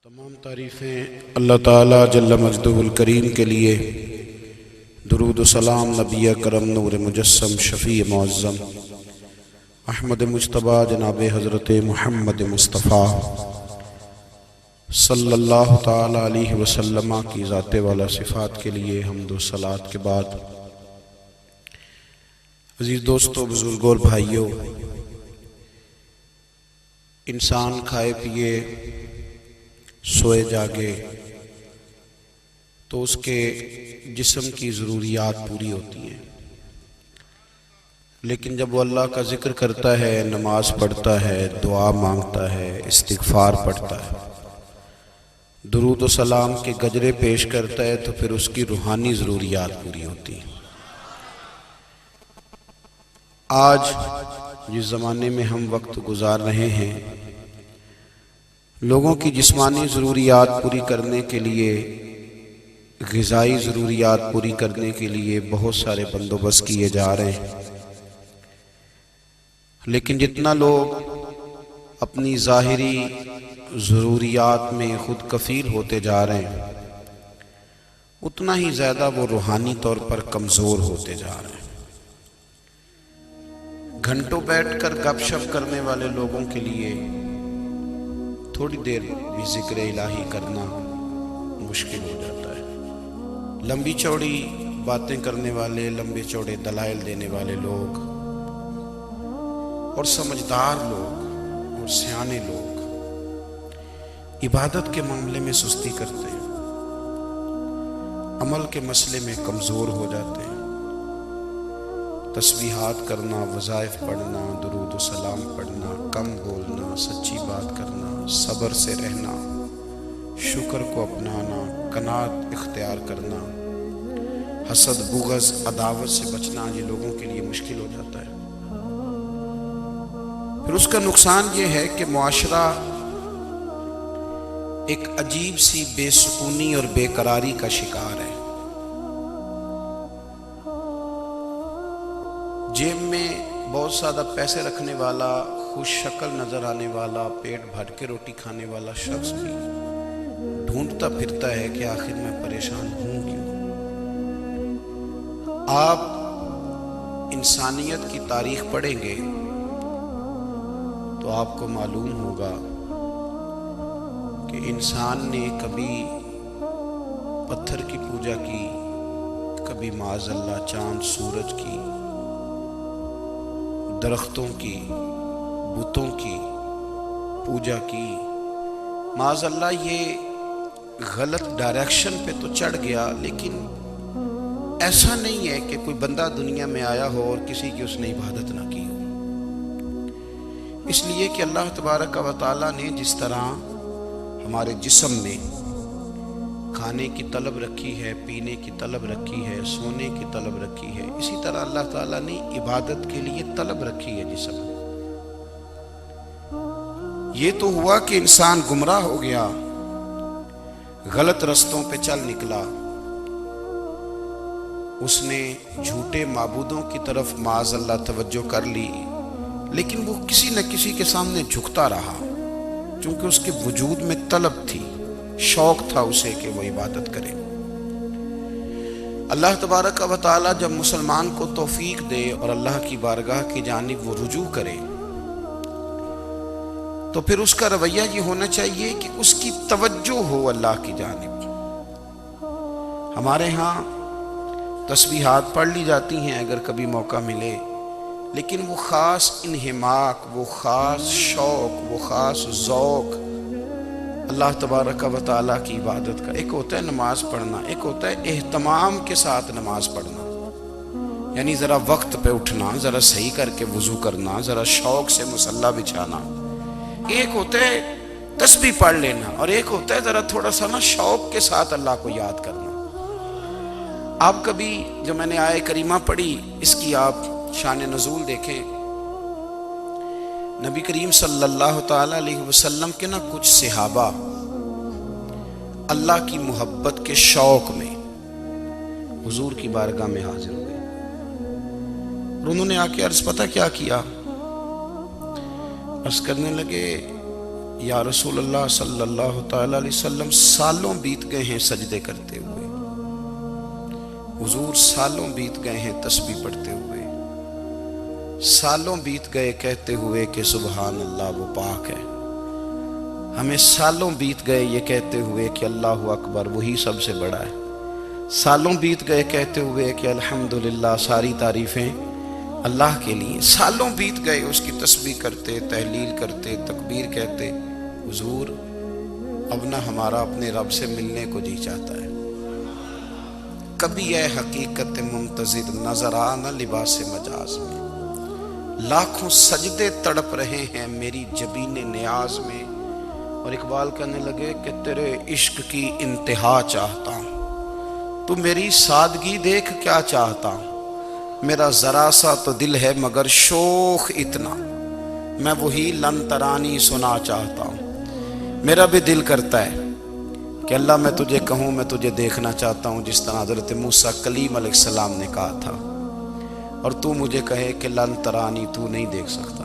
تمام تعریفیں اللہ تعالیٰ جل مجدہ الکریم کے لیے، درود و سلام نبی کرم نور مجسم شفیع معظم احمد مجتبیٰ جناب حضرت محمد مصطفیٰ صلی اللہ تعالیٰ علیہ وسلم کی ذات والا صفات کے لیے حمد و صلوات کے بعد، عزیز دوستو، بزرگوں اور بھائیوں، انسان کھائے پیے سوئے جاگے تو اس کے جسم کی ضروریات پوری ہوتی ہیں، لیکن جب وہ اللہ کا ذکر کرتا ہے، نماز پڑھتا ہے، دعا مانگتا ہے، استغفار پڑھتا ہے، درود و سلام کے گجرے پیش کرتا ہے، تو پھر اس کی روحانی ضروریات پوری ہوتی ہیں۔ آج جس زمانے میں ہم وقت گزار رہے ہیں، لوگوں کی جسمانی ضروریات پوری کرنے کے لیے، غذائی ضروریات پوری کرنے کے لیے بہت سارے بندوبست کیے جا رہے ہیں، لیکن جتنا لوگ اپنی ظاہری ضروریات میں خود کفیل ہوتے جا رہے ہیں، اتنا ہی زیادہ وہ روحانی طور پر کمزور ہوتے جا رہے ہیں۔ گھنٹوں بیٹھ کر گپ شپ کرنے والے لوگوں کے لیے تھوڑی دیر بھی ذکر الہی کرنا مشکل ہو جاتا ہے۔ لمبی چوڑی باتیں کرنے والے، لمبے چوڑے دلائل دینے والے لوگ اور سمجھدار لوگ اور سیانے لوگ عبادت کے معاملے میں سستی کرتے ہیں، عمل کے مسئلے میں کمزور ہو جاتے ہیں۔ تسبیحات کرنا، وظائف پڑھنا، درود و سلام پڑھنا، کم بولنا، سچی بات کرنا، صبر سے رہنا، شکر کو اپنانا، قناعت اختیار کرنا، حسد، بغض، عداوت سے بچنا، یہ لوگوں کے لیے مشکل ہو جاتا ہے۔ پھر اس کا نقصان یہ ہے کہ معاشرہ ایک عجیب سی بے سکونی اور بے قراری کا شکار ہے۔ جیب میں بہت زیادہ پیسے رکھنے والا، خوش شکل نظر آنے والا، پیٹ بھر کے روٹی کھانے والا شخص بھی ڈھونڈتا پھرتا ہے کہ آخر میں پریشان ہوں کیوں۔ آپ انسانیت کی تاریخ پڑھیں گے تو آپ کو معلوم ہوگا کہ انسان نے کبھی پتھر کی پوجا کی، کبھی معاذ اللہ چاند سورج کی، درختوں کی، بتوں کی پوجا کی۔ معاذ اللہ یہ غلط ڈائریکشن پہ تو چڑھ گیا، لیکن ایسا نہیں ہے کہ کوئی بندہ دنیا میں آیا ہو اور کسی کی اس نے عبادت نہ کی ہو۔ اس لیے کہ اللہ تبارک و تعالیٰ نے جس طرح ہمارے جسم میں کھانے کی طلب رکھی ہے، پینے کی طلب رکھی ہے، سونے کی طلب رکھی ہے، اسی طرح اللہ تعالیٰ نے عبادت کے لیے طلب رکھی ہے جسم میں۔ یہ تو ہوا کہ انسان گمراہ ہو گیا، غلط رستوں پہ چل نکلا، اس نے جھوٹے معبودوں کی طرف معاذ اللہ توجہ کر لی، لیکن وہ کسی نہ کسی کے سامنے جھکتا رہا، چونکہ اس کے وجود میں طلب تھی، شوق تھا اسے کہ وہ عبادت کرے۔ اللہ تبارک و تعالی جب مسلمان کو توفیق دے اور اللہ کی بارگاہ کی جانب وہ رجوع کرے، تو پھر اس کا رویہ یہ ہونا چاہیے کہ اس کی توجہ ہو اللہ کی جانب۔ ہمارے ہاں تسبیحات پڑھ لی جاتی ہیں اگر کبھی موقع ملے، لیکن وہ خاص انہماک، وہ خاص شوق، وہ خاص ذوق اللہ تبارک و تعالیٰ کی عبادت کا۔ ایک ہوتا ہے نماز پڑھنا، ایک ہوتا ہے اہتمام کے ساتھ نماز پڑھنا، یعنی ذرا وقت پہ اٹھنا، ذرا صحیح کر کے وضو کرنا، ذرا شوق سے مصلی بچھانا۔ ایک ہوتا ہے تسبیح پڑھ لینا، اور ایک ہوتا ہے ذرا تھوڑا سا نا شوق کے ساتھ اللہ کو یاد کرنا۔ آپ کبھی جو میں نے آیہ کریمہ پڑھی، اس کی آپ شان نزول دیکھیں، نبی کریم صلی اللہ تعالیٰ علیہ وسلم کے نا کچھ صحابہ اللہ کی محبت کے شوق میں حضور کی بارگاہ میں حاضر ہوئے، اور انہوں نے آ کے عرض پتہ کیا کیا؟ عرض کرنے لگے، یا رسول اللہ صلی اللہ تعالی علیہ وسلم سالوں بیت گئے ہیں سجدے کرتے ہوئے، حضور سالوں بیت گئے ہیں تسبیح پڑھتے ہوئے، سالوں بیت گئے کہتے ہوئے کہ سبحان اللہ وہ پاک ہے، ہمیں سالوں بیت گئے یہ کہتے ہوئے کہ اللہ اکبر وہی سب سے بڑا ہے، سالوں بیت گئے کہتے ہوئے کہ الحمدللہ ساری تعریفیں اللہ کے لیے، سالوں بیت گئے اس کی تسبیح کرتے، تحلیل کرتے، تکبیر کہتے۔ حضور اب نہ ہمارا اپنے رب سے ملنے کو جی چاہتا ہے، کبھی اے حقیقت منتظر نظر آ نہ لباس مجاز میں، لاکھوں سجدے تڑپ رہے ہیں میری جبین نیاز میں۔ اور اقبال کہنے لگے کہ تیرے عشق کی انتہا چاہتا ہوں، تو میری سادگی دیکھ کیا چاہتا ہوں، میرا ذرا سا تو دل ہے مگر شوق اتنا، میں وہی لن ترانی سنا چاہتا ہوں۔ میرا بھی دل کرتا ہے کہ اللہ میں تجھے کہوں میں تجھے دیکھنا چاہتا ہوں جس طرح حضرت موسیٰ کلیم علیہ السلام نے کہا تھا، اور تو مجھے کہے کہ لن ترانی تو نہیں دیکھ سکتا،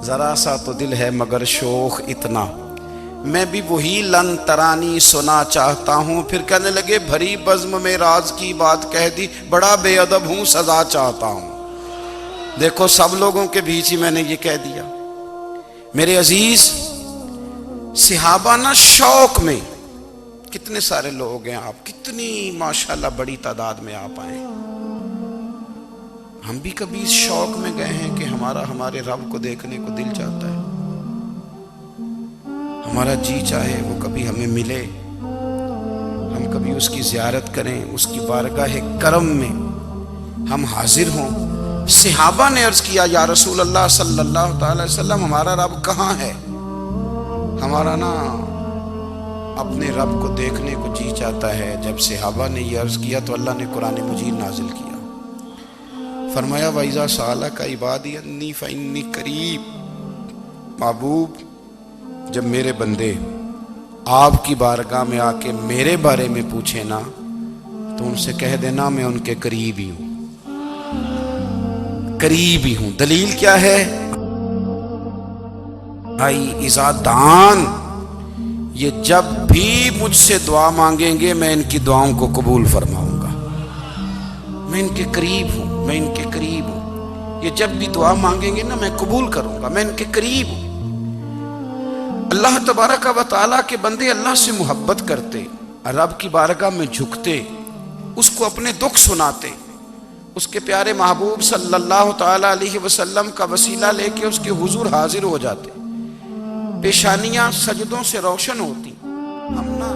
ذرا سا تو دل ہے مگر شوق اتنا، میں بھی وہی لن ترانی سنا چاہتا ہوں۔ پھر کہنے لگے بھری بزم میں راز کی بات کہہ دی، بڑا بے ادب ہوں سزا چاہتا ہوں۔ دیکھو سب لوگوں کے بیچ ہی میں نے یہ کہہ دیا۔ میرے عزیز صحابہ نا شوق میں، کتنے سارے لوگ ہیں آپ، کتنی ماشاءاللہ بڑی تعداد میں آپ آئے، ہم بھی کبھی اس شوق میں گئے ہیں کہ ہمارے رب کو دیکھنے کو دل چاہتا ہے، ہمارا جی چاہے وہ کبھی ہمیں ملے، ہم کبھی اس کی زیارت کریں، اس کی بارگاہ کرم میں ہم حاضر ہوں۔ صحابہ نے عرض کیا یا رسول اللہ صلی اللہ تعالی وسلم ہمارا رب کہاں ہے؟ ہمارا نا اپنے رب کو دیکھنے کو جی چاہتا ہے۔ جب صحابہ نے یہ عرض کیا تو اللہ نے قرآن مجید نازل کیا، فرمایا وَإِذَا سَأَلَكَ عِبَادِي أَنِّي فَإِنِّي قَرِيبٌ، محبوب جب میرے بندے آپ کی بارگاہ میں آ کے میرے بارے میں پوچھیں نا تو ان سے کہہ دینا میں ان کے قریب ہی ہوں، قریب ہی ہوں۔ دلیل کیا ہے؟ اذا دان، یہ جب بھی مجھ سے دعا مانگیں گے میں ان کی دعاؤں کو قبول فرماؤں گا، میں ان کے قریب ہوں، میں ان کے قریب ہوں، یہ جب بھی دعا مانگیں گے نا میں قبول کروں گا، میں ان کے قریب ہوں۔ اللہ تبارک و تعالیٰ کے بندے اللہ سے محبت کرتے، رب کی بارگاہ میں جھکتے، اس کو اپنے دکھ سناتے، اس کے پیارے محبوب صلی اللہ تعالیٰ علیہ وسلم کا وسیلہ لے کے اس کے حضور حاضر ہو جاتے، پیشانیاں سجدوں سے روشن ہوتی۔ ہم نا